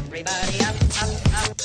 Everybody up, up, up.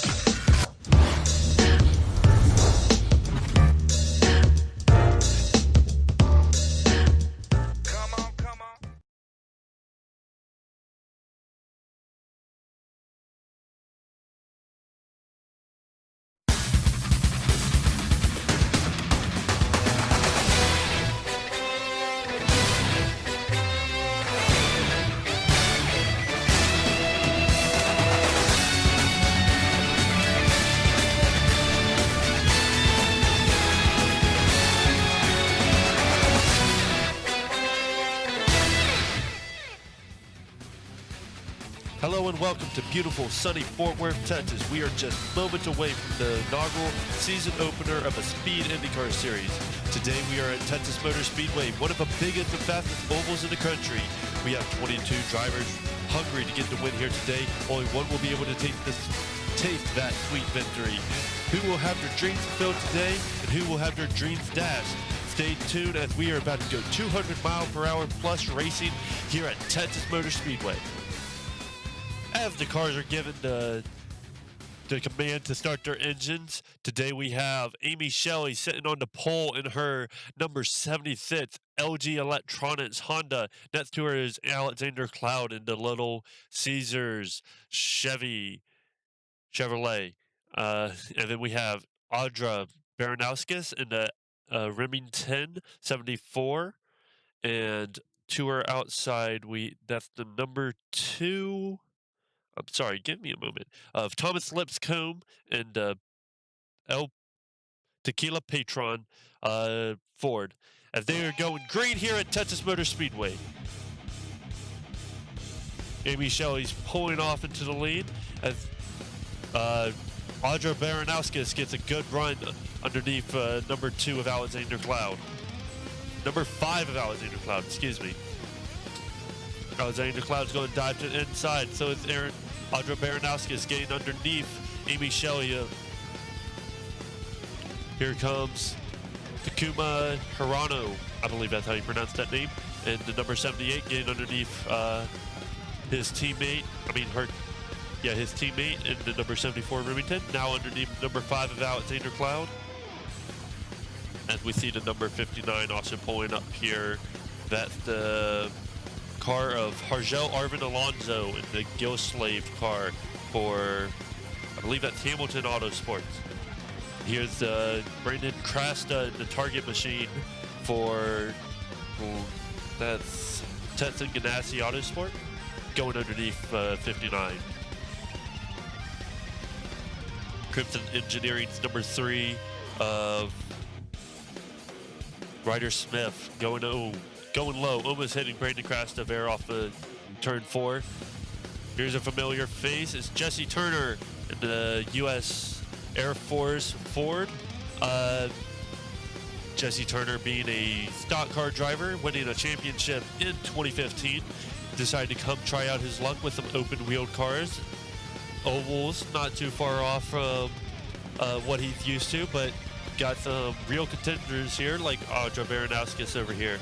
Hello and welcome to beautiful sunny Fort Worth, Texas. We are just moments away from the inaugural season opener of a Speed Indycar Series. Today we are at Texas Motor Speedway, one of the biggest and fastest ovals in the country. We have 22 drivers hungry to get the win here today. Only one will be able to taste that sweet victory. Who will have their dreams fulfilled today and who will have their dreams dashed? Stay tuned as we are about to go 200 mile per hour plus racing here at Texas Motor Speedway. As the cars are given the command to start their engines, today we have Amy Shelley sitting on the pole in her number 76 LG Electronics Honda. Next to her is Alexander Cloud in the Little Caesars Chevrolet. And then we have Audra Baranowskis in the Remington 74. And to her outside, that's the number 2. I'm sorry, give me a moment. Of Thomas Lipscomb and El Tequila Patron Ford, as they are going green here at Texas Motor Speedway. Amy Shelley's pulling off into the lead as Audra Baranowskis gets a good run underneath number 2 of Alexander Cloud. Number 5 of Alexander Cloud, excuse me. Alexander Cloud's going to dive to the inside, so is Audra Baranowskis getting underneath Amy Shelley. Here comes Takuma Hirano, I believe that's how you pronounce that name, and the number 78 getting underneath his teammate in the number 74 Remington, now underneath number 5 of Alexander Cloud. As we see the number 59 also pulling up here, that's the car of Hargel Arvin Alonso in the Gilslave car for, I believe that's Hamilton Autosports. Here's Brandon Crasta in the target machine for, that's Tetson Ganassi Autosport, going underneath 59. Crimson Engineering's number 3 of Ryder Smith going low, almost hitting Brandon Crasta there off of turn 4. Here's a familiar face. It's Jesse Turner in the U.S. Air Force Ford. Jesse Turner being a stock car driver, winning a championship in 2015, decided to come try out his luck with some open-wheeled cars. Ovals, not too far off from what he's used to, but got some real contenders here, like Audra Baranowskis over here.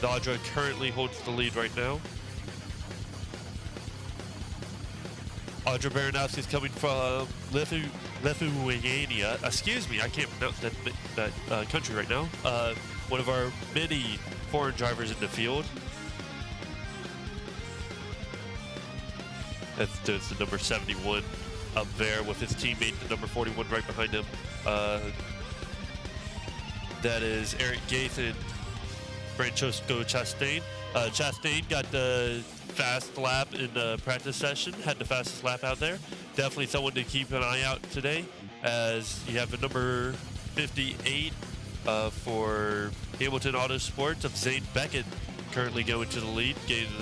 Audra currently holds the lead right now. Audra Baranowski is coming from Lithuania. Excuse me, I can't pronounce that country right now. One of our many foreign drivers in the field. That's the number 71 up there with his teammate, the number 41 right behind him. That is Eric Gaith and Francesco Chastain. Chastain got the fast lap in the practice session, had the fastest lap out there. Definitely someone to keep an eye out today, as you have the number 58 for Hamilton Autosports of Zane Beckett currently going to the lead, getting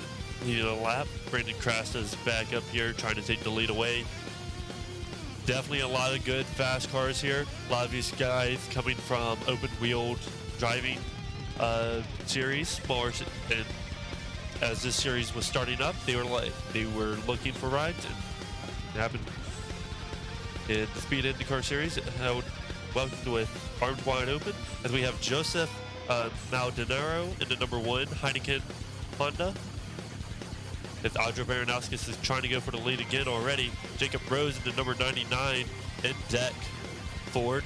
a lap. Brandon Crasta's back up here trying to take the lead away. Definitely a lot of good fast cars here. A lot of these guys coming from open-wheeled driving series, and as this series was starting up, they were looking for rides, and it happened in the Speed Indycar Series. It held welcomed with arms wide open, as we have Joseph Maldonado in the number 1 Heineken Honda. If Audra Baranowskis is trying to go for the lead again already. Jacob Rose in the number 99 in deck Ford.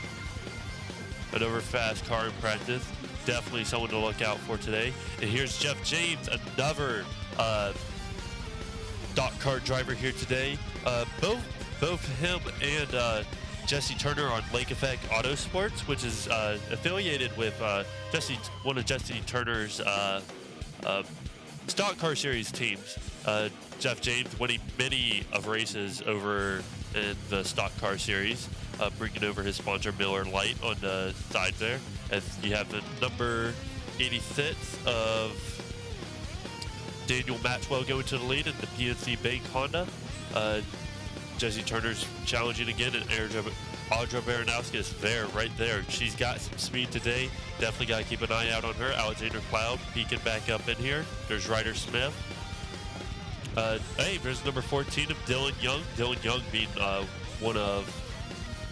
Another fast car in practice. Definitely someone to look out for today. And here's Jeff James, another stock car driver here today. Both him and Jesse Turner on Lake Effect Autosports, which is affiliated with one of Jesse Turner's stock car series teams. Jeff James winning many of races over in the stock car series, bringing over his sponsor Miller Lite on the side there. As you have the number 86 of Daniel Maxwell going to the lead in the PNC Bank Honda. Jesse Turner's challenging again, and Audra Baranowskis there, right there. She's got some speed today. Definitely got to keep an eye out on her. Alexander Cloud peeking back up in here. There's Ryder Smith. Hey, there's number 14 of Dylan Young. Dylan Young being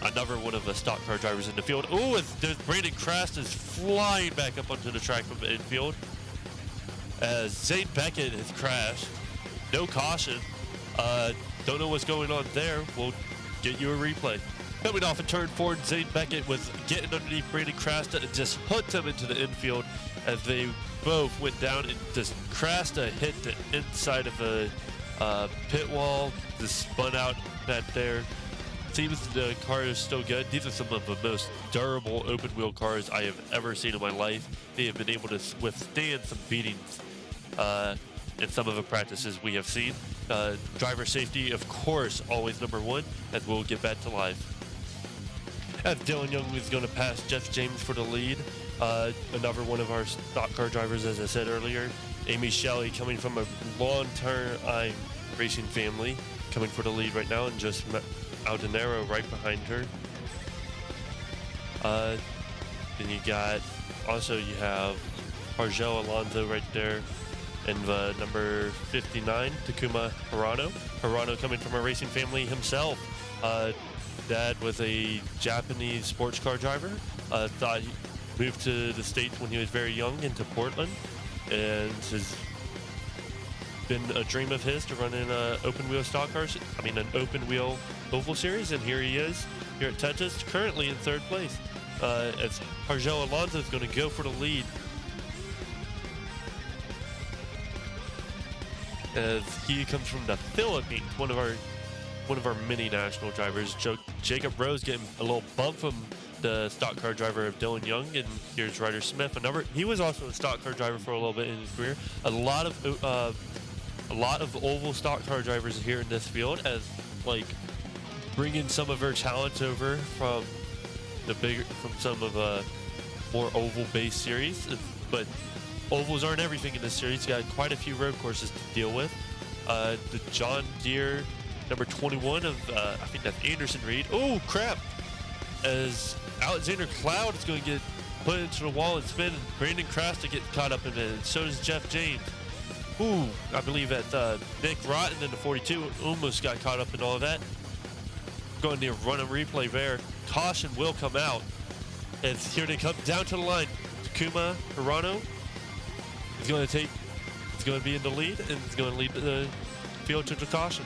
another one of the stock car drivers in the field. Oh, there's Brandon Krast is flying back up onto the track from the infield. As Zane Beckett has crashed. No caution. Don't know what's going on there. We'll get you a replay. Coming off of turn 4, Zane Beckett was getting underneath Brandon Krasta and just hooked him into the infield as they both went down, and just Krasta hit the inside of the pit wall, just spun out back there. Seems the car is still good. These are some of the most durable open wheel cars I have ever seen in my life. They have been able to withstand some beatings in some of the practices we have seen. Driver safety, of course, always number 1, as we'll get back to live. As Dylan Young is going to pass Jeff James for the lead. Another one of our stock car drivers, as I said earlier. Amy Shelley, coming from a long-term racing family, coming for the lead right now, and just Maldonado right behind her. Then you got, also you have Argel Alonso right there, and the number 59, Takuma Hirano. Hirano coming from a racing family himself. Dad was a Japanese sports car driver. Thought he moved to the States when he was very young, into Portland, and has been a dream of his to run in an open wheel stock cars. An open wheel oval series, and here he is here at Texas, currently in 3rd place. As Argel Alonso is going to go for the lead. As he comes from the Philippines, one of our many national drivers. Jacob Rose getting a little bump from the stock car driver of Dylan Young, and here's Ryder Smith. He was also a stock car driver for a little bit in his career. A lot of oval stock car drivers here in this field, as bringing some of their talents over from some of the more oval-based series. But ovals aren't everything in this series. You got quite a few road courses to deal with. The John Deere number 21 of, I think that's Anderson Reed. Oh, crap! As Alexander Cloud is going to get put into the wall and spin, and Brandon Krasta gets caught up in it, and so does Jeff James. Ooh, I believe that Nick Rotten in the 42 almost got caught up in all of that. Going to run a replay there. Caution will come out. And here they come down to the line. Takuma Hirano is going to be in the lead, and is going to lead the field to the caution.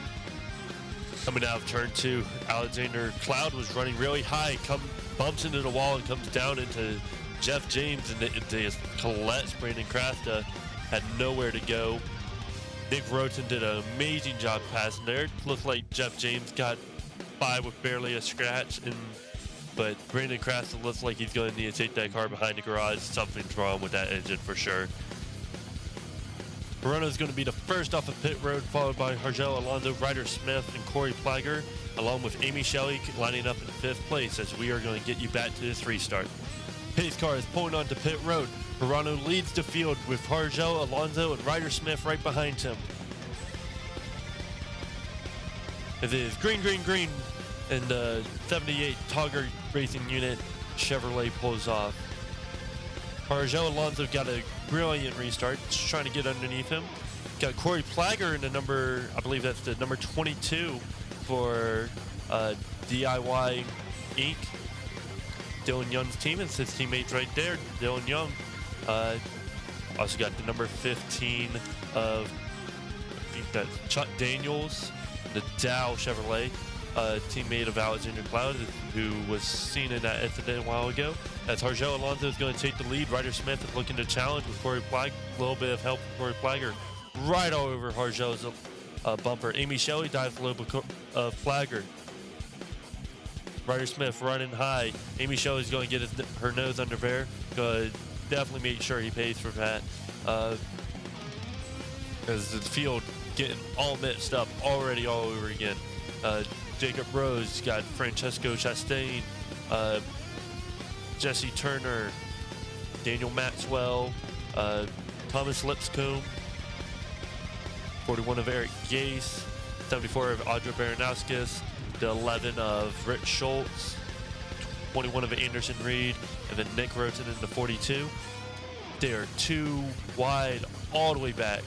Coming out of turn 2, Alexander Cloud was running really high, bumps into the wall and comes down into Jeff James, and it collects Brandon Krasta, had nowhere to go. Nick Roten did an amazing job passing there. Looked like Jeff James got by with barely a scratch, but Brandon Krasta looks like he's going to need to take that car behind the garage. Something's wrong with that engine for sure. Hirano is going to be the first off of pit road, followed by Argel Alonso, Ryder Smith, and Corey Plager, along with Amy Shelley lining up in 5th place, as we are going to get you back to this restart. Pace car is pulling onto pit road. Hirano leads the field with Argel Alonso and Ryder Smith right behind him. It is green, and the 78 Togger Racing Unit Chevrolet pulls off. Argel Alonso got a brilliant restart, just trying to get underneath him. Got Corey Plager in the number, I believe that's the number 22 for DIY Inc. Dylan Young's team. It's his teammates right there. Dylan Young Also got the number 15 of, I think that's Chuck Daniels, the Dow Chevrolet, teammate of Alexander Cloud, who was seen in that incident a while ago. As Hargel Alonso is going to take the lead, Ryder Smith is looking to challenge with Corey Flag. A little bit of help from Corey Flagger, right all over Hargel's bumper. Amy Shelley dives low of Flagger. Ryder Smith running high. Amy Shelley's going to get her nose under there. Going to definitely make sure he pays for that. As the field getting all mixed up already all over again. Jacob Rose got Francesco Chastain, Jesse Turner, Daniel Maxwell, Thomas Lipscomb, 41 of Eric Gase, 74 of Audra Baranowskis, the 11 of Rich Schultz, 21 of Anderson Reed, and then Nick Roten in the 42. They are too wide all the way back.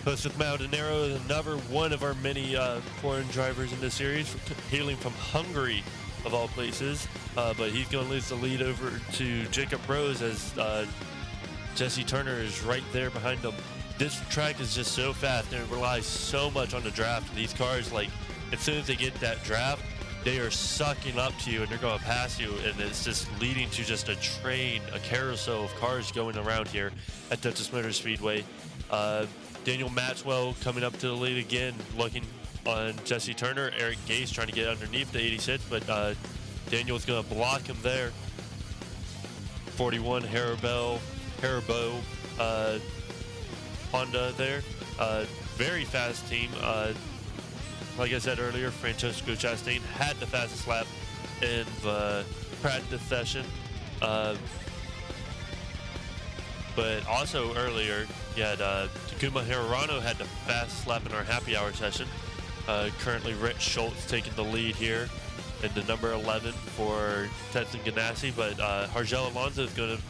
Joseph Maldonado is another one of our many foreign drivers in this series, hailing from Hungary, of all places. But he's going to lose the lead over to Jacob Rose as Jesse Turner is right there behind him. This track is just so fast and it relies so much on the draft. And these cars, like, as soon as they get that draft, they are sucking up to you and they're going to pass you. And it's just leading to just a train, a carousel of cars going around here at Texas Motor Speedway. Daniel Maxwell coming up to the lead again, looking on Jesse Turner. Eric Gase trying to get underneath the 86, but Daniel's going to block him there. 41 Haribo Honda there. Very fast team. Like I said earlier, Francesco Chastain had the fastest lap in the practice session. But also earlier, you had Takuma Hirano had the fastest lap in our happy hour session. Currently, Rich Schultz taking the lead here in the number 11 for Tetson Ganassi, but Hargel Alonso is going to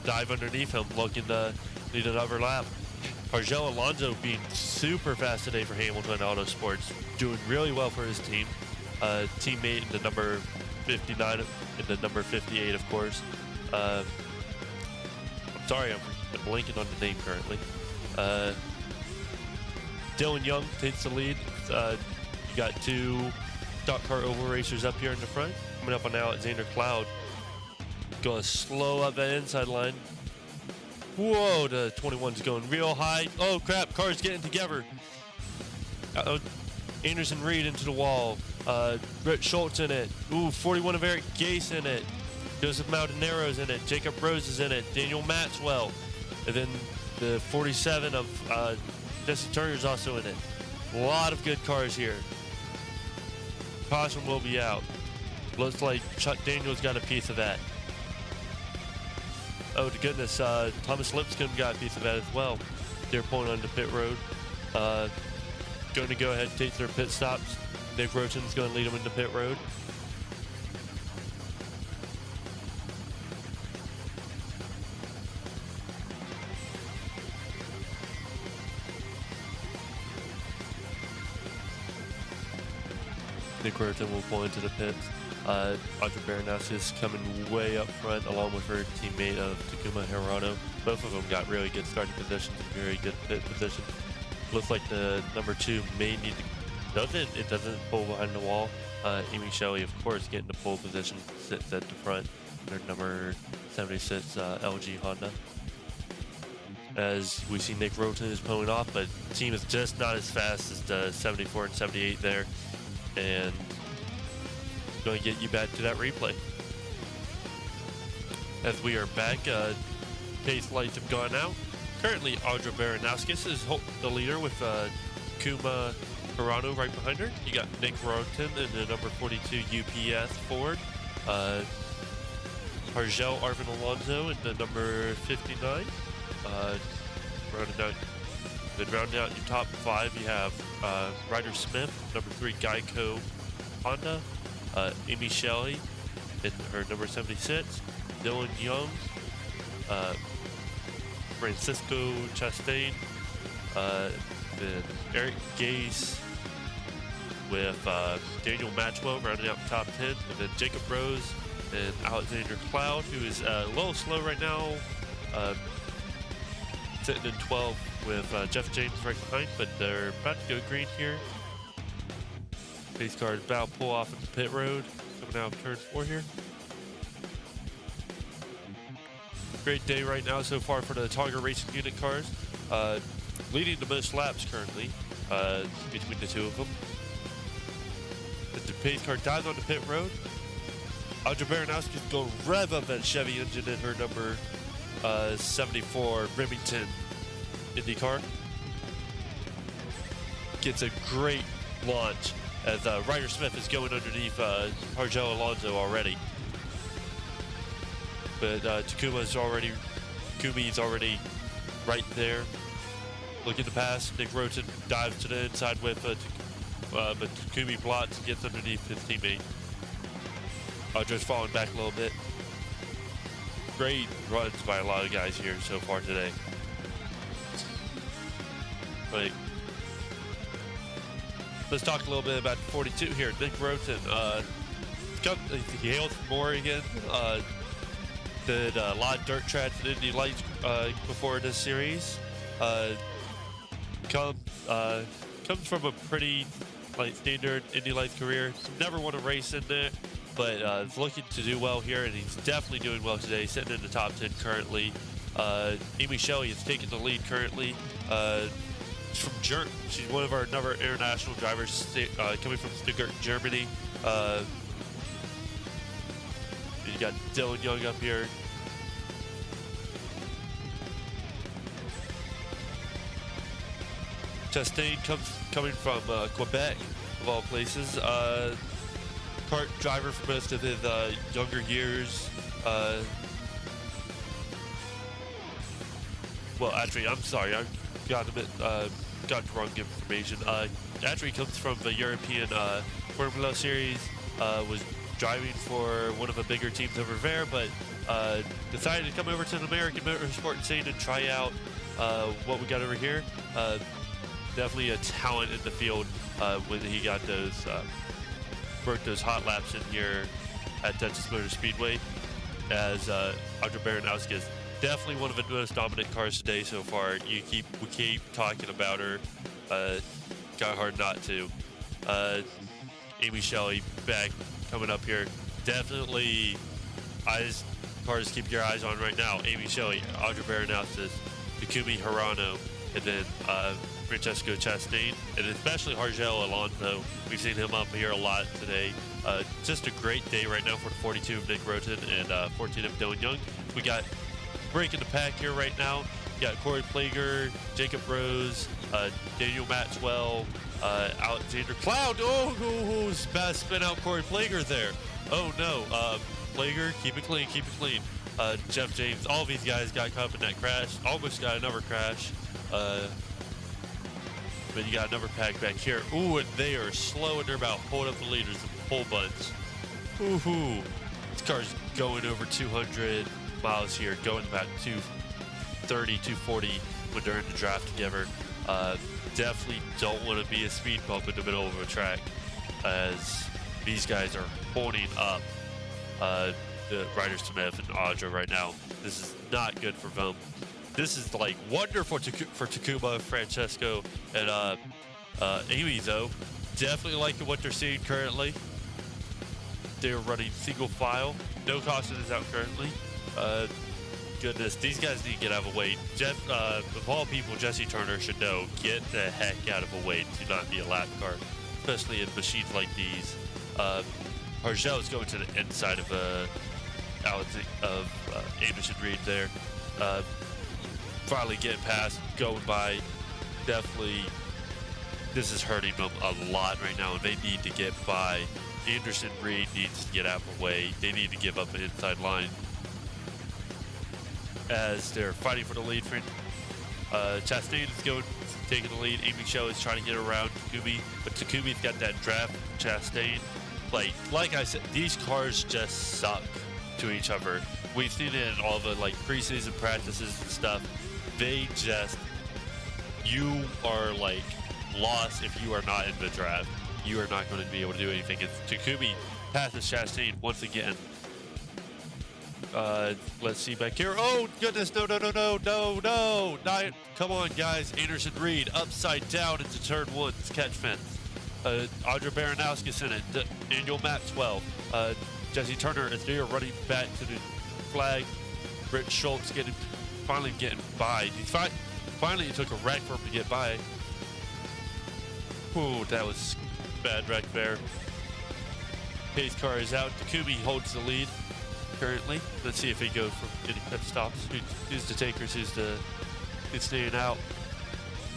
dive underneath him, looking to lead another lap. Hargel Alonso being super fast today for Hamilton Autosports, doing really well for his team. Teammate in the number 59 and the number 58, of course. I'm sorry, I'm blanking on the name currently. Dylan Young takes the lead. You got two stock car oval racers up here in the front. Coming up on Alexander Cloud. Going to slow up that inside line. Whoa, the 21's going real high. Oh crap, car's getting together. Uh-oh. Anderson Reed into the wall. Rich Schultz in it. Ooh, 41 of Eric Gase in it. Joseph Maldonaro's in it. Jacob Rose is in it. Daniel Maxwell. And then the 47 of Jesse Turner's also in it. A lot of good cars here. Caution will be out. Looks like Chuck Daniels got a piece of that. Oh, to goodness, Thomas Lipscomb got a piece of that as well. They're pulling onto pit road. Going to go ahead and take their pit stops. Nick Roten's going to lead them into pit road. Nick Roten will pull into the pits. Audra Baranowski is coming way up front along with her teammate of Takuma Hirano. Both of them got really good starting positions and very good pit positions. Looks like the number 2 may need to, it doesn't pull behind the wall. Amy Shelley, of course, getting the pole position, sits at the front. Their number 76 LG Honda. As we see Nick Roten is pulling off, but the team is just not as fast as the 74 and 78 there. And going to get you back to that replay. As we are back, pace lights have gone out. Currently, Audra Baranowskis is the leader with Kuma Hirano right behind her. You got Nick Roten in the number 42 UPS Ford. Hargel Arvin Alonso in the number 59. Rounding out your top 5, you have Ryder Smith, number 3 Geico Honda. Amy Shelley in her number 76. Dylan Young. Francisco Chastain. Then Eric Gase with Daniel Maxwell rounding out the top 10. And then Jacob Rose and Alexander Cloud, who is a little slow right now. sitting in 12 with Jeff James right behind, but they're about to go green here. Pace car is about to pull off into pit road, coming out of turn 4 here. Great day right now so far for the Tonga Racing Unit cars. Leading the most laps currently between the two of them. As the pace car dives on the pit road, Audra Baranowski's going to rev up that Chevy engine in her number 74 Remington IndyCar. Gets a great launch as Ryder Smith is going underneath Argel Alonso already. But Takumi's already right there, looking to pass. Nick Roten dives to the inside with, but Takumi blocks and gets underneath his teammate. Audra's falling back a little bit. Great runs by a lot of guys here so far today. But let's talk a little bit about 42 here. Nick Roten, he hailed from Oregon. Did a lot of dirt tracks and Indy Lights before this series. Comes from a pretty standard Indy Lights career. Never won a race in there, but is looking to do well here, and he's definitely doing well today. Sitting in the top 10 currently. Amy Shelley is taking the lead currently. She's from she's one of our another international drivers coming from Stuttgart, Germany. You got Dylan Young up here. Chastain coming from Quebec, of all places. Kart driver for most of his younger years. Well, actually, I'm sorry, I got the wrong information. Actually, comes from the European Formula Series. Was driving for one of the bigger teams over there, but decided to come over to the American motorsport scene and try out what we got over here. Definitely a talent in the field when he got those worked those hot laps in here at Texas Motor Speedway. As Audra Baranowski is definitely one of the most dominant cars today so far. We keep talking about her. Got hard not to. Amy Shelley back coming up here. Definitely cars to keep your eyes on right now. Amy Shelley, Audra Baranowski, Takumi Hirano, and then Francesco Chastain, and especially Argel Alonso. We've seen him up here a lot today. Just a great day right now for the 42 of Nick Roten and 14 of Dylan Young. We got breaking the pack here right now. We got Corey Plager, Jacob Rose, Daniel Maxwell, Alexander Cloud. Oh, bad spin out Corey Plager there. Oh no, Plager, keep it clean, keep it clean. Jeff James, all these guys got caught up in that crash. Almost got another crash. But you got another pack back here. Ooh, and they are slow and they're about to hold up the leaders in the whole bunch. Ooh, this car's going over 200 miles here, going about 230, 240 when they're in the draft together. Definitely don't want to be a speed bump in the middle of a track, as these guys are holding up the Ryder Smith and Audra right now. This is not good for them. This is like wonderful for Takuma, Francesco, and Amy though. Definitely liking what they're seeing currently. They're running single file. No caution is out currently. Goodness, these guys need to get out of the way. Of all people, Jesse Turner should know, get the heck out of the way to not be a lap car, especially in machines like these. Argel is going to the inside of Anderson Reed there. Finally getting past, going by. Definitely, this is hurting them a lot right now, and they need to get by. Anderson Reed needs to get out of the way. They need to give up the inside line as they're fighting for the lead. Chastain is taking the lead. Amy Show is trying to get around Takumi, but Takumi's got that draft. Chastain, like I said, these cars just suck to each other. We've seen it in all the preseason practices and stuff. You are lost if you are not in the draft. You are not going to be able to do anything. It's Takumi passes Chastain once again. Let's see back here. Oh, goodness. No, no, no, no, no, no. Not, come on, guys. Anderson Reed upside down into turn one. Catch fence. Audra Baranowskis in it. Daniel Maxwell. Jesse Turner is there running back to the flag. Rich Schultz finally getting by. Finally, it took a wreck for him to get by. Ooh, that was bad wreck there. Pace car is out. Takumi holds the lead currently. Let's see if he goes from any pit stops. Who's the takers? Who's staying out?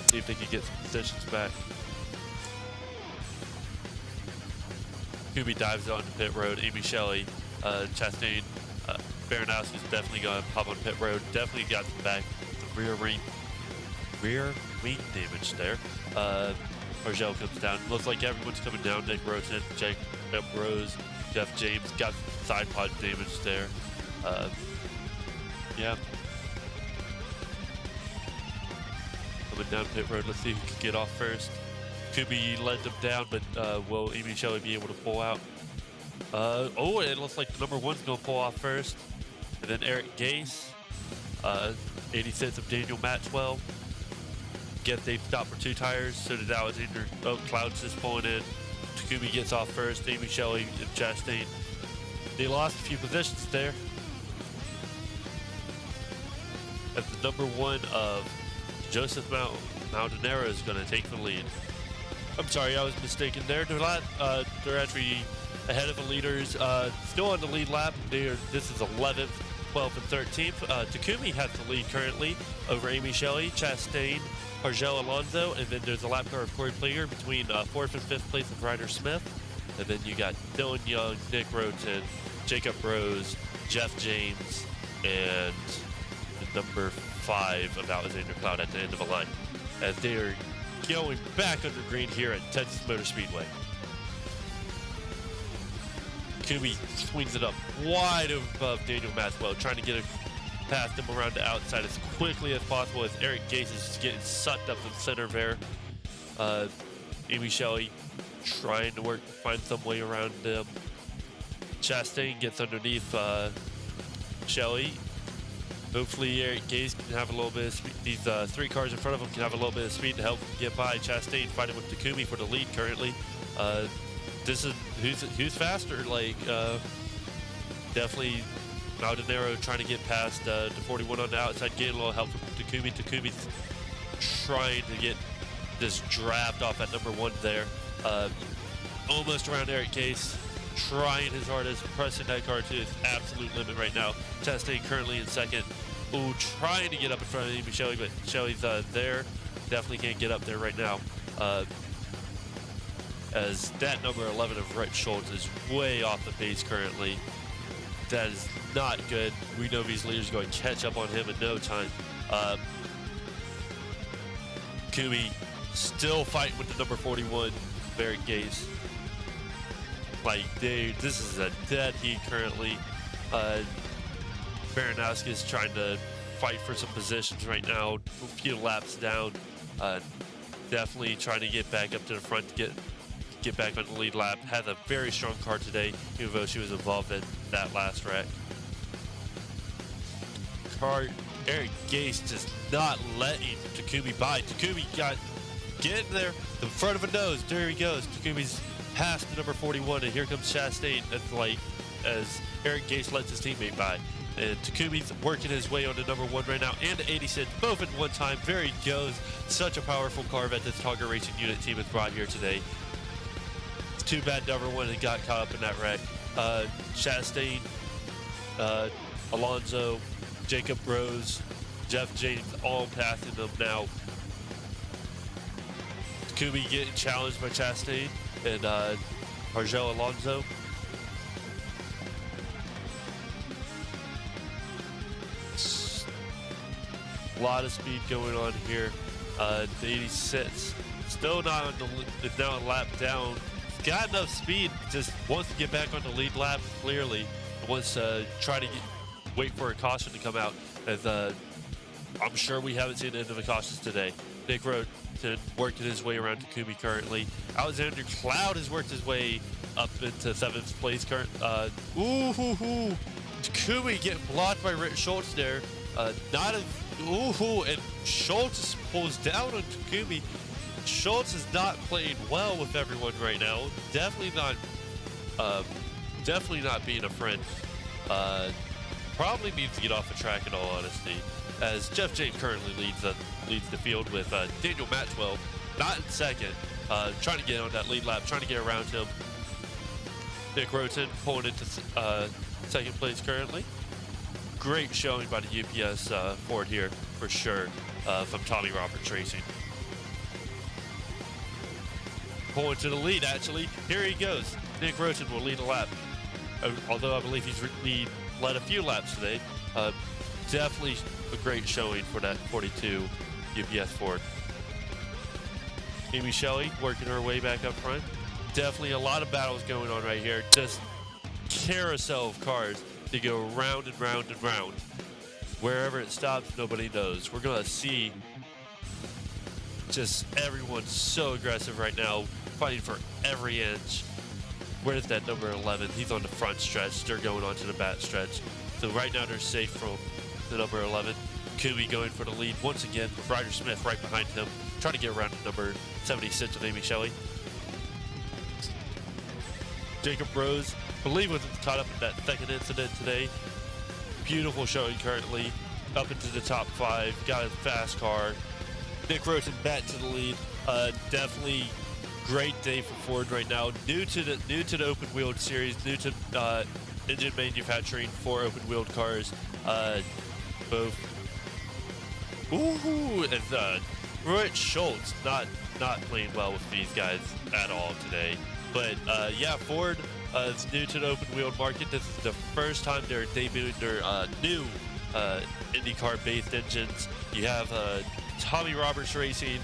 See if they can get some positions back. Takumi dives onto pit road. Amy Shelley, Chastain, Baranowski's definitely going to pop on pit road. Definitely got some back. The rear wing damage there. Argel comes down. Looks like everyone's coming down. Nick Rosen, Jake Rose, Jeff James got side pod damage there. Yeah. Coming down pit road. Let's see who can get off first. Kubi led them down, but will Amy Shelley be able to pull out? Oh, it looks like the number one's going to pull off first. And then Eric Gase, 86 of Daniel Maxwell. Get they stopped for 2 tires. So did Alexander. Oh, Cloud's just pulling in. Takumi gets off first. Amy Shelley and Chastain. They lost a few positions there. At the number one of Joseph Maldonado is going to take the lead. I'm sorry, I was mistaken there. They're actually ahead of the leaders. Still on the lead lap. This is 11th, 12th, and 13th. Takumi has the lead currently over Amy Shelley, Chastain, Argel Alonso, and then there's a lap car of Corey Plager between 4th and 5th place of Ryder Smith. And then you got Dylan Young, Nick Roten, Jacob Rose, Jeff James, and the number 5 of Alexander Cloud at the end of the line, as they are going back under green here at Texas Motor Speedway. Takumi swings it up wide above Daniel Maxwell, trying to get past him around the outside as quickly as possible, as Eric Gase is getting sucked up the center there. Amy Shelley trying to find some way around them. Chastain gets underneath Shelley. Hopefully Eric Gase can have a little bit of speed. These 3 cars in front of him can have a little bit of speed to help get by. Chastain fighting with Takumi for the lead currently. This is who's faster. Like definitely Maldonado trying to get past the 41 on the outside, getting a little help from Takumi. Takumi's trying to get this draft off at number 1 there. Almost around Eric Gase. Trying his hardest, pressing that car to its absolute limit right now. Chastain currently in 2nd. Ooh, trying to get up in front of Amy Shelley, but Shelley's there. Definitely can't get up there right now. As that number 11 of Rich Schultz is way off the pace currently. That is not good. We know these leaders are going to catch up on him in no time. Kubi still fighting with the number 41, Eric Gase. Like, dude, this is a dead heat currently. Baranowski is trying to fight for some positions right now. A few laps down. Definitely trying to get back up to the front to get back on the lead lap. Has a very strong car today, even though she was involved in that last wreck. Eric Gase just not letting Takumi by. Takumi got getting there, the front of a nose. There he goes. Takumi's past the number 41, and here comes Chastain as Eric Gase lets his teammate by. And Takumi's working his way on to number 1 right now, and 86, both at one time. There he goes. Such a powerful car that this Targa Racing Unit team has brought here today. It's too bad number 1 had got caught up in that wreck. Chastain, Alonso, Jacob Rose, Jeff James, all passing them now. Takumi getting challenged by Chastain and Argel Alonso. A lot of speed going on here. The 86 still not on the now a lap down. Got enough speed, just wants to get back on the lead lap clearly. Wants to try to wait for a caution to come out. As I'm sure we haven't seen the end of the cautions today. Nick Roten working his way around Takumi currently. Alexander Cloud has worked his way up into 7th place current. Takumi getting blocked by Rich Schultz there. Not a ooh, and Schultz pulls down on Takumi. Schultz is not playing well with everyone right now. Definitely not being a friend. Probably needs to get off the track in all honesty, as Jeff James currently leads the field with Daniel Maxwell not in second, trying to get on that lead lap, trying to get around him. Nick Roten pulling into second place currently. Great showing by the UPS Ford here for sure from Tommy Roberts Racing. Pulling to the lead actually. Here he goes. Nick Roten will lead a lap. Although I believe he's led a few laps today. Definitely a great showing for that 42 UPS Ford. Amy Shelley working her way back up front. Definitely a lot of battles going on right here. Just carousel of cars to go round and round and round. Wherever it stops, nobody knows. We're gonna see just everyone so aggressive right now, fighting for every inch. Where's that number 11? He's on the front stretch. They're going on to the back stretch. So right now they're safe from the number 11. Kubi going for the lead once again with Ryder Smith right behind him, trying to get around to number 76 of Amy Shelley. Jacob Rose, I believe, was caught up in that second incident today. Beautiful showing currently, up into the top 5, got a fast car. Nick Roten back to the lead. Definitely great day for Ford right now. New to the open wheeled series, new to engine manufacturing for open wheeled cars. Both. Ooh, and Rich Schultz not playing well with these guys at all today. But yeah, Ford is new to the open wheeled market. This is the first time they're debuting their new IndyCar based engines. You have Tommy Roberts Racing,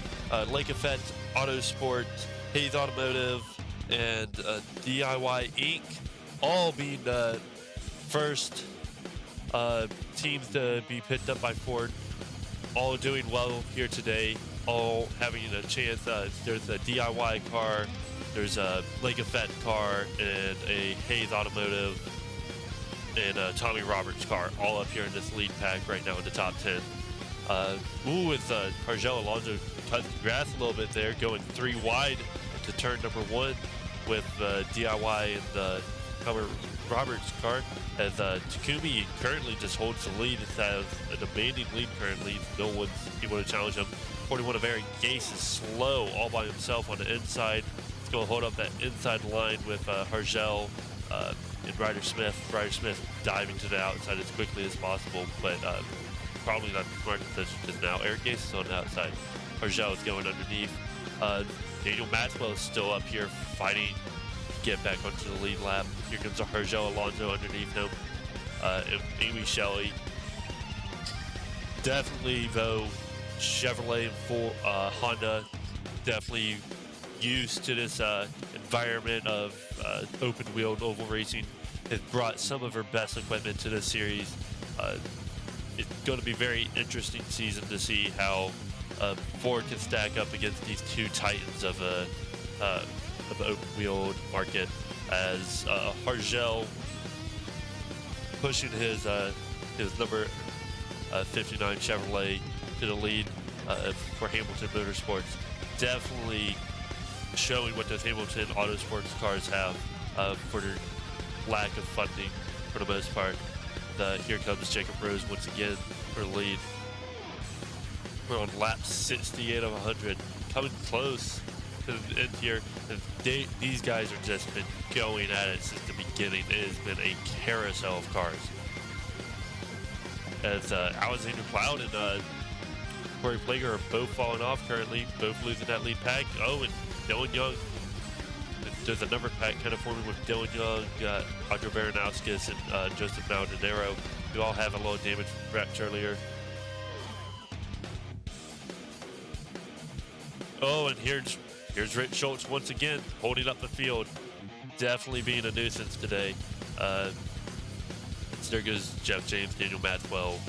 Lake Effect Autosport, Hayes Automotive, and DIY Inc. all being the first teams to be picked up by Ford. All doing well here today, all having a chance. There's a DIY car, there's a Lake Effect car, and a Hayes Automotive, and a Tommy Roberts car, all up here in this lead pack right now in the top 10. It's Hargel Alonso touched the grass a little bit there, going 3 wide to turn number 1 with DIY and the Tommy Roberts car, as Takumi currently just holds the lead. It has a demanding lead currently. No one's able to challenge him. 41 of Aaron Gase is slow all by himself on the inside. He's going to hold up that inside line with Hargel and Ryder Smith. Ryder Smith diving to the outside as quickly as possible, but probably not the smart decision because now Aaron Gase is on the outside. Hargel is going underneath. Daniel Maxwell is still up here fighting to get back onto the lead lap. Here comes a Hargel Alonso underneath him. And Amy Shelley. Definitely, though, Chevrolet and Honda definitely used to this environment of open-wheeled oval racing. Has brought some of her best equipment to this series. It's going to be a very interesting season to see how Ford can stack up against these two titans of the open-wheeled market, as Hargel pushing his number 59 Chevrolet to the lead for Hamilton Motorsports. Definitely showing what those Hamilton Autosports cars have for their lack of funding for the most part. Here comes Jacob Rose once again for the lead. We're on lap 68 of 100, coming close to the end here. These guys have just been going at it since the beginning. It has been a carousel of cars. As Alexander Cloud and Corey Plager are both falling off currently, both losing that lead pack. Oh, and Dylan Young. There's a number pack kind of forming with Dylan Young, Audrey Baranowskis, and Joseph Maldonado, who all have a little damage wrapped earlier. Oh, and here's Rich Schultz once again, holding up the field. Definitely being a nuisance today. There goes Jeff James, Daniel Maxwell,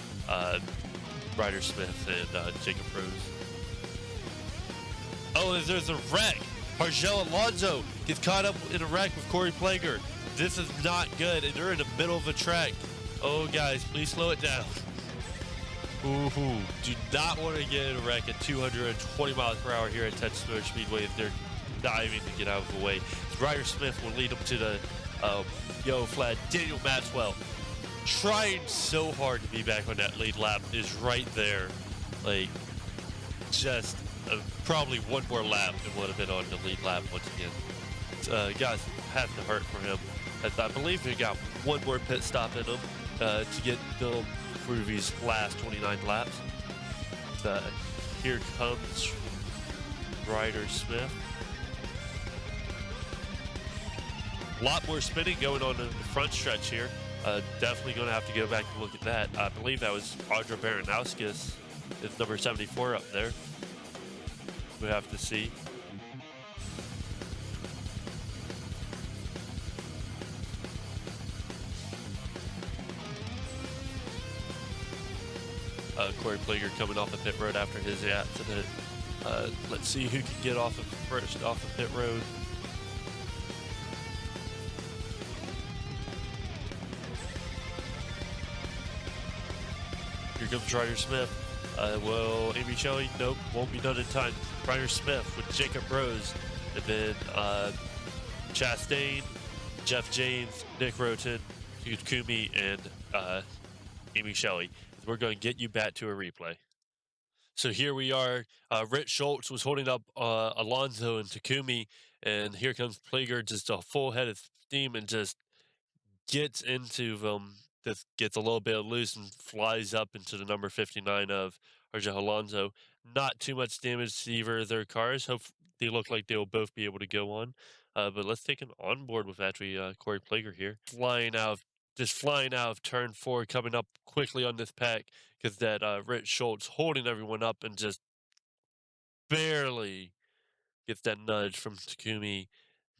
Ryder Smith, and Jacob Rose. Oh, and there's a wreck. Hargel Alonso gets caught up in a wreck with Corey Plager. This is not good, and they're in the middle of the track. Oh, guys, please slow it down. Ooh, do not want to get in a wreck at 220 miles per hour here at Texas Motor Speedway if they're diving to get out of the way. Ryder Smith will lead them to the yellow flag. Daniel Maxwell, trying so hard to be back on that lead lap, is right there. Like, just probably one more lap and would have been on the lead lap once again. Guys, have to hurt for him. As I believe they got one more pit stop in him to get them through these last 29 laps. Here comes Ryder Smith. A lot more spinning going on in the front stretch here. Definitely going to have to go back and look at that. I believe that was Audra Baranowskis, is number 74 up there. We have to see. Corey Plager coming off the pit road after his accident. Let's see who can get off of first off the pit road. Here comes Ryder Smith. Well, Amy Shelley, nope, won't be done in time. Ryder Smith with Jacob Rose, and then Chastain, Jeff James, Nick Roten, Takumi, and Amy Shelley. We're going to get you back to a replay. So here we are. Rich Schultz was holding up Alonso and Takumi, and here comes Plager, just a full head of steam, and just gets into them. Just gets a little bit loose and flies up into the number 59 of Arja Alonso. Not too much damage to either of their cars. Hope they look like they will both be able to go on. But let's take an onboard with actually Corey Plager here. Flying out of turn 4, coming up quickly on this pack, because that Rich Schultz holding everyone up and just barely gets that nudge from Takumi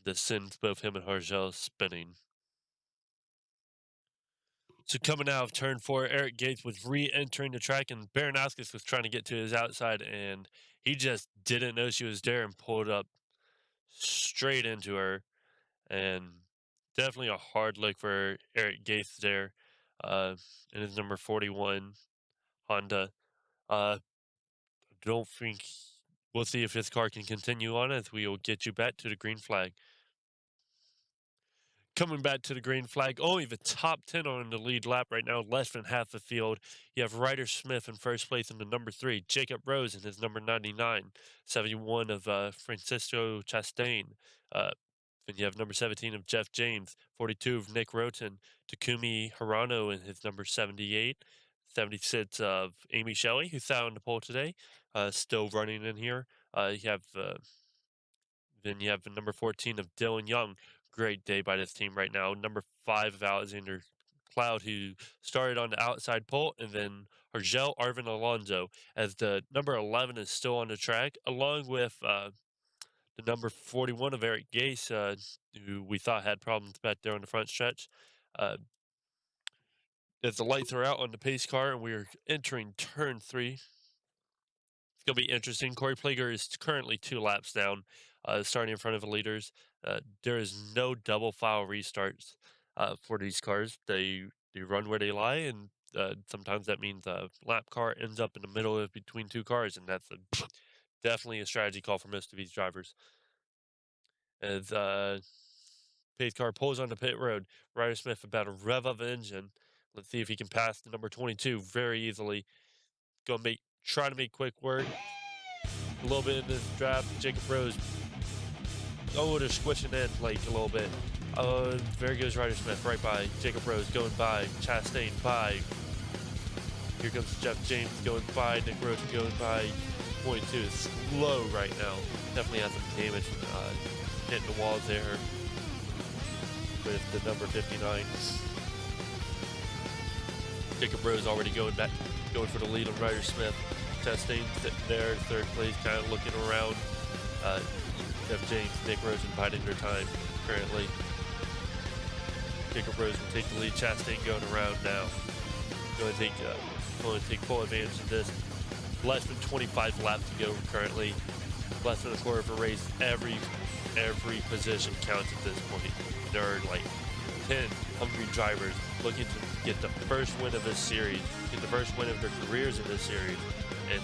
that sends both him and Hargel spinning. So coming out of turn 4, Eric Gates was re-entering the track, and Baranowskis was trying to get to his outside, and he just didn't know she was there and pulled up straight into her. And definitely a hard look for Eric Gates there in his number 41 Honda. Don't think we'll see if his car can continue on, as we will get you back to the green flag. Coming back to the green flag, only the top 10 on the lead lap right now, less than half the field. You have Ryder Smith in first place in the number 3, Jacob Rose in his number 99, 71 of Francisco Chastain. Then you have number 17 of Jeff James, 42 of Nick Roten, Takumi Hirano in his number 78, 76 of Amy Shelley, who sat on the pole today, still running in here. Then you have the number 14 of Dylan Young. Great day by this team right now. Number 5 of Alexander Cloud, who started on the outside pole, and then Argel Arvin Alonso, as the number 11 is still on the track, along with the number 41 of Eric Gase, who we thought had problems back there on the front stretch. As the lights are out on the pace car and we're entering turn 3, it's going to be interesting. Corey Plager is currently 2 laps down, starting in front of the leaders. There is no double file restarts for these cars. They run where they lie, and sometimes that means a lap car ends up in the middle of between 2 cars, and that's definitely a strategy call for most of these drivers. As pace car pulls on the pit road, Ryder Smith about to rev up the engine. Let's see if he can pass the number 22 very easily. Try to make quick work. A little bit in this draft. Jacob Rose. Oh, they're squishing in like a little bit. There goes Ryder Smith right by. Jacob Rose going by. Chastain by. Here comes Jeff James going by. Nick Rose going by. 22 is slow right now. Definitely has some damage from hitting the walls there with the number 59. Jacob Rose already going for the lead on Ryder Smith. Chastain sitting there in third place, kind of looking around. Jeff James, Nick Rose biding their time currently. Jacob Rose will take the lead. Chastain going around now. Going to take full advantage of this. Less than 25 laps to go currently. Less than a quarter of a race. Every every position counts at this point. There are like 10 hungry drivers looking to get the first win of this series, get the first win of their careers in this series, and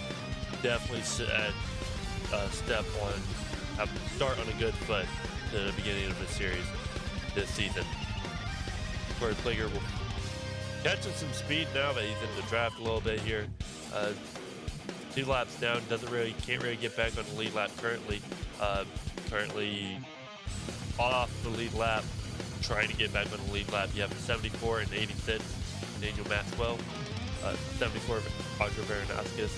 definitely set a step on, start on a good foot to the beginning of the series this season. Corey Plager will catching some speed now that he's in the draft a little bit here. 2 laps down, can't really get back on the lead lap currently. Currently off the lead lap, trying to get back on the lead lap. You have 74 and 86, Daniel Maxwell. 74 of Audrey Baranowskis.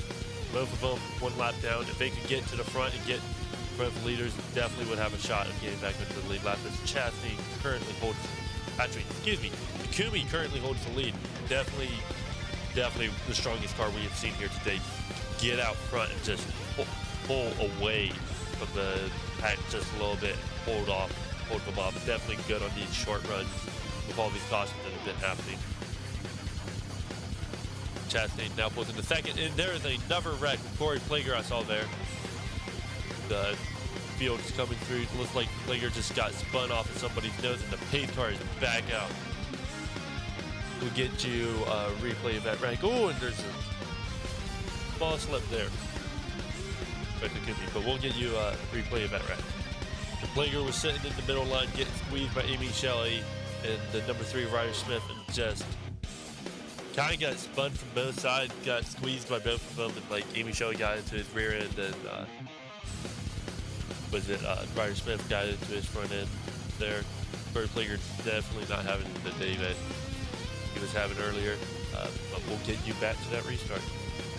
Both of them 1 lap down. If they could get to the front and get in front of the leaders, definitely would have a shot of getting back into the lead lap. As Chastity currently holds, Takumi currently holds the lead. Definitely the strongest car we have seen here today. Get out front and just pull away from the pack just a little bit, hold them off. Definitely good on these short runs with all these cautions that have been happening. Chastain now pulls into second, and there is another wreck. Corey Plager I saw there. The field is coming through. It looks like Plager just got spun off of somebody's nose, and the pace car is back out. We'll get you a replay of that wreck. Oh, and there's a small slip there. But we'll get you a replay of that wreck. The Plager was sitting in the middle line, getting squeezed by Amy Shelley and the number 3 Ryder Smith, and just kind of got spun from both sides, got squeezed by both of them, and like Amy Shelley got into his rear end, and Ryder Smith got into his front end there. Corey Plager definitely not having the day that he was having earlier, but we'll get you back to that restart.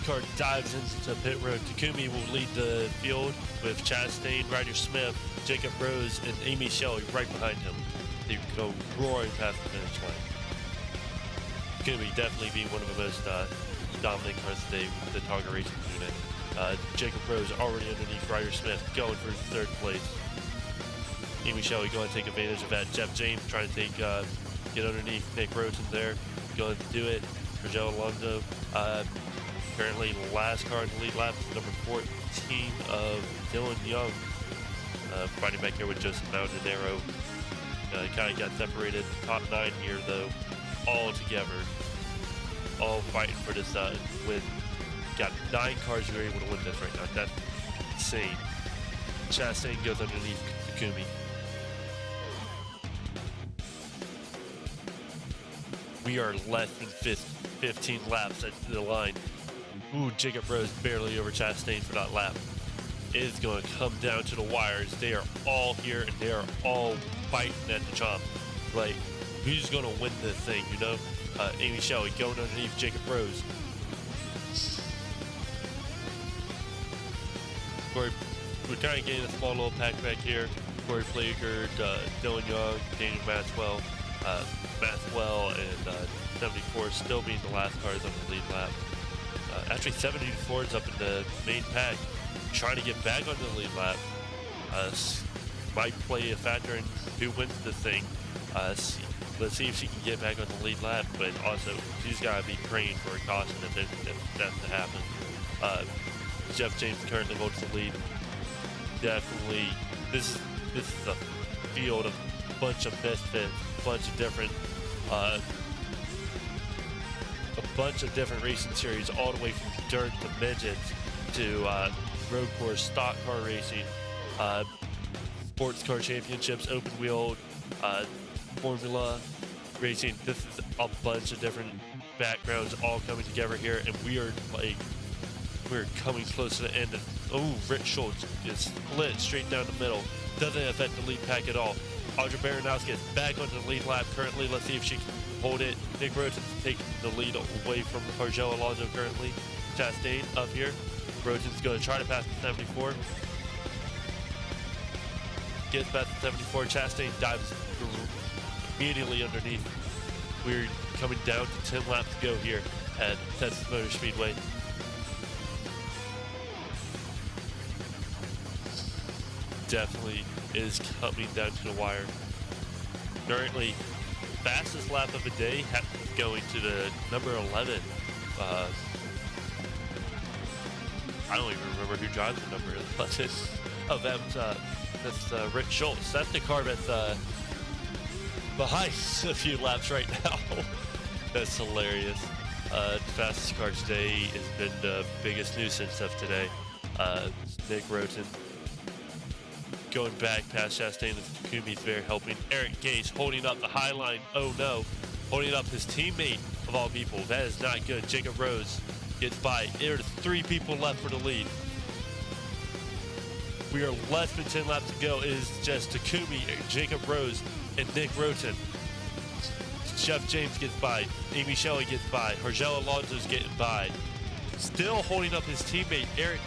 Car dives into pit road. Takumi will lead the field with Chastain, Ryder Smith, Jacob Rose, and Amy Shelley right behind him. They go roaring past the finish line. Takumi definitely being one of the most dominant cars today with the Targa Racing unit. Jacob Rose already underneath Ryder Smith, going for 3rd place. Amy Shelley going to take advantage of that. Jeff James trying to get underneath Nick Rosen there, going to do it. Virgil Alonso. Currently last car in the lead lap is number 14 of Dylan Young. Fighting back here with Joseph Mountain-Arrow. Kind of got separated. Top 9 here though, all together. All fighting for this win. Got 9 cars who are able to win this right now. That's insane. Chastain goes underneath Takumi. We are less than 15 laps at the line. Ooh, Jacob Rose barely over Chastain for that lap. It is going to come down to the wires. They are all here, and they are all fighting at the chomp. Like, who's going to win this thing, you know? Amy Shelley going underneath Jacob Rose. We're kind of getting a small little pack back here. Corey Plager, Dylan Young, Daniel Maxwell, and 74 still being the last cars on the lead lap. Actually, 74 is up in the main pack, trying to get back onto the lead lap. Might play a factor in who wins this thing. Let's see if she can get back on the lead lap, but also she's got to be praying for a caution if that's to happen. Jeff James currently holds the lead. Definitely, this is a field of a bunch of misfits, a bunch of different racing series, all the way from dirt to midgets to road course, stock car racing, sports car championships, open wheel, formula racing. This is a bunch of different backgrounds all coming together here, and we're coming close to the end. Rich Schultz is split straight down the middle. Doesn't affect the lead pack at all. Audrey Baranowski is back onto the lead lap currently. Let's see if she can hold it. Nick Rosen's taking the lead away from Virgil Alonso currently. Chastain up here. Rosen's going to try to pass the 74. Gets past the 74. Chastain dives immediately underneath. We're coming down to 10 laps to go here at Texas Motor Speedway. Definitely is coming down to the wire. Currently, fastest lap of the day going to the number 11. I don't even remember who drives the number 11. Oh, that's That's Rick Schultz. That's the car that's behind a few laps right now. That's hilarious. Fastest car today has been the biggest nuisance of today. Nick Roten going back past Chastain and Takumi's there helping. Eric Gase holding up the high line. Oh no. Holding up his teammate of all people. That is not good. Jacob Rose gets by. There's 3 people left for the lead. We are less than 10 laps to go. It is just Takumi, Jacob Rose, and Nick Roten. Jeff James gets by. Amy Shelley gets by. Jorgel Alonso's getting by. Still holding up his teammate, Eric.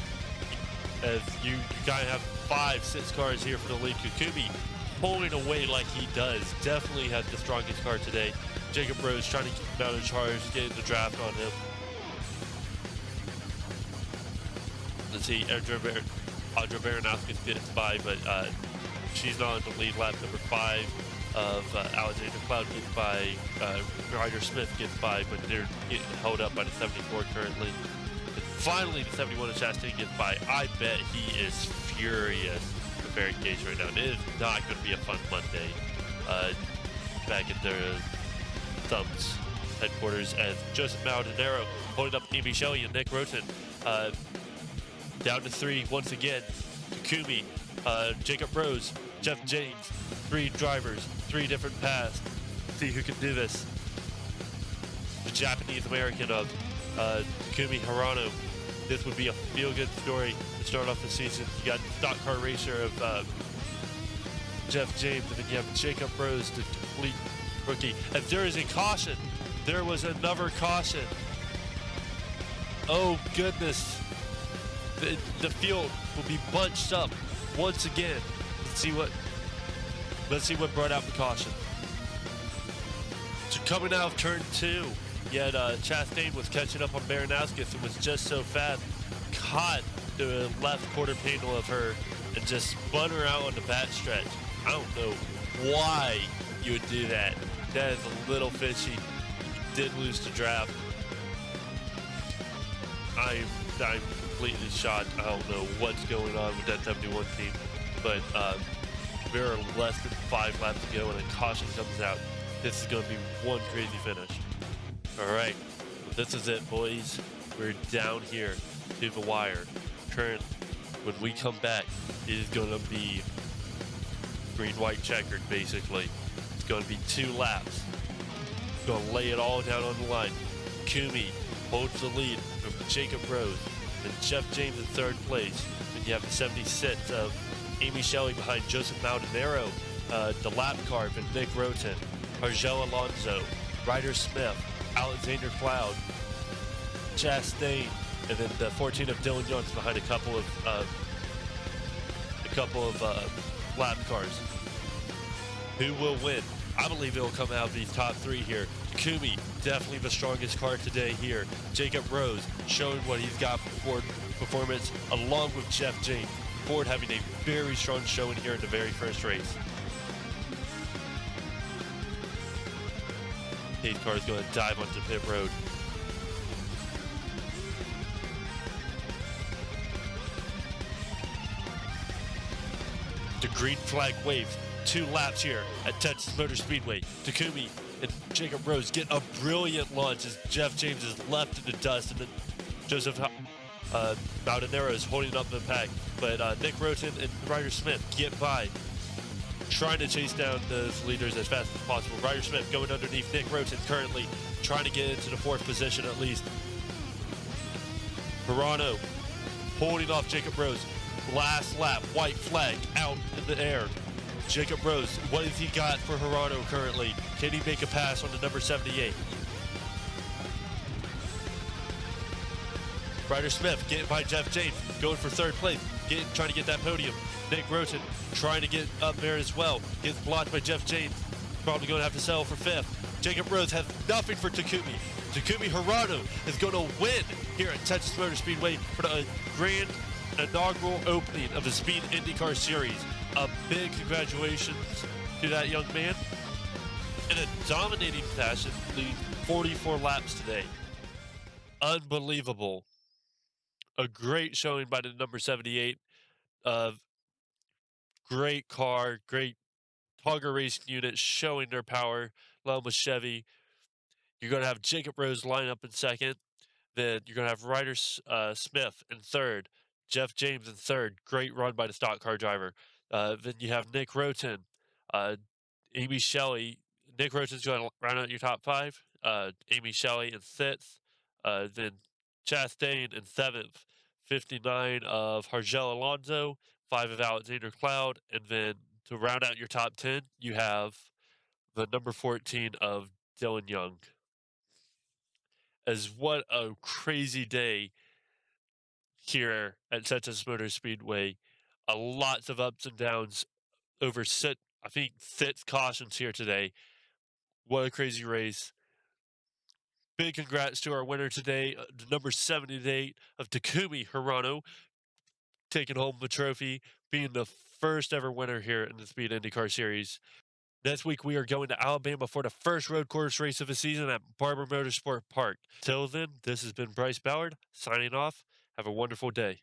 As you kind of have 5-6 cars here for the lead. Takumi pulling away like he does. Definitely has the strongest car today. Jacob Rose trying to keep him out of charge, getting the draft on him. Let's see, Audra Baranowski gets by, but she's not on the lead lap. Number 5 of Alexander Cloud gets by. Ryder Smith gets by, but they're getting held up by the 74 currently. And finally, the 71 of Chastain gets by. I bet he is furious with Eric Gase right now. It is not going to be a fun Monday back at their Thumbs headquarters as Joseph Maldonado holding up Amy Shelley and Nick Roten. Down to 3 once again. Takumi, Jacob Rose, Jeff James, 3 drivers, 3 different paths. See who can do this. The Japanese-American of Takumi Hirano. This would be a feel-good story to start off the season. You got stock car racer of Jeff James, and then you have Jacob Rose, the complete rookie. If there is a caution, there was another caution. Oh goodness. The field will be bunched up once again. Let's see what brought out the caution. So coming out of turn 2, yet Chastain was catching up on Baranowski and was just so fast, caught the left quarter panel of her and just spun her out on the back stretch. I don't know why you would do that. That is a little fishy. You did lose the draft. I'm completely shocked. I don't know what's going on with that 71 team, but there are less than 5 laps to go and a caution comes out. This is going to be one crazy finish. All right, this is it, boys. We're down here to the wire. Currently, when we come back, it is going to be green-white checkered, basically. It's going to be 2 laps. Going to lay it all down on the line. Kumi holds the lead from Jacob Rose. And Jeff James in 3rd place. Then you have the 76 of Amy Shelley behind Joseph Maldonado, the lap car for Nick Roten, Jorgel Alonso, Ryder Smith, Alexander Cloud, Chastain, and then the 14 of Dylan Jones behind a couple of lap cars. Who will win? I believe it will come out of these top 3 here. Takumi, definitely the strongest car today here. Jacob Rose showing what he's got for performance, along with Jeff James. Ford having a very strong showing here in the very first race. Pace car is going to dive onto pit road. The green flag waves. 2 laps here at Texas Motor Speedway. Takumi and Jacob Rose get a brilliant launch as Jeff James is left in the dust, and then Joseph Maldonado is holding up the pack. But Nick Roten and Ryder Smith get by, trying to chase down those leaders as fast as possible. Ryder Smith going underneath Nick Roten currently, trying to get into the 4th position at least. Hirano holding off Jacob Rose. Last lap, white flag out in the air. Jacob Rose, what has he got for Hirano currently? Can he make a pass on the number 78? Ryder Smith getting by Jeff James, going for 3rd place, trying to get that podium. Nick Roten trying to get up there as well. Gets blocked by Jeff James. Probably going to have to settle for 5th. Jacob Rose has nothing for Takumi. Takumi Hirano is going to win here at Texas Motor Speedway for the grand inaugural opening of the Speed Indycar Series. A big congratulations to that young man in a dominating fashion, leading 44 laps today. Unbelievable. A great showing by the number 78 of Great car, great Tonga racing unit showing their power, along with Chevy. You're going to have Jacob Rose line up in second. Then you're going to have Ryder Smith in third, Jeff James in third. Great run by the stock car driver. Then you have Nick Roten, uh, Amy Shelley. Nick Roten's going to round out your top five. Amy Shelley in sixth. Then Chastain in seventh. 59 of Hargel Alonso, 5 of Alexander Cloud. And then to round out your top 10, you have the number 14 of Dylan Young. As what a crazy day here at Texas Motor Speedway. Lots of ups and downs over I think 6 cautions here today. What a crazy race. Big congrats to our winner today, the number 78 of Takumi Hirano, taking home the trophy, being the first ever winner here in the Speed Indycar Series. Next week, we are going to Alabama for the first road course race of the season at Barber Motorsport Park. Till then, this has been Bryce Ballard signing off. Have a wonderful day.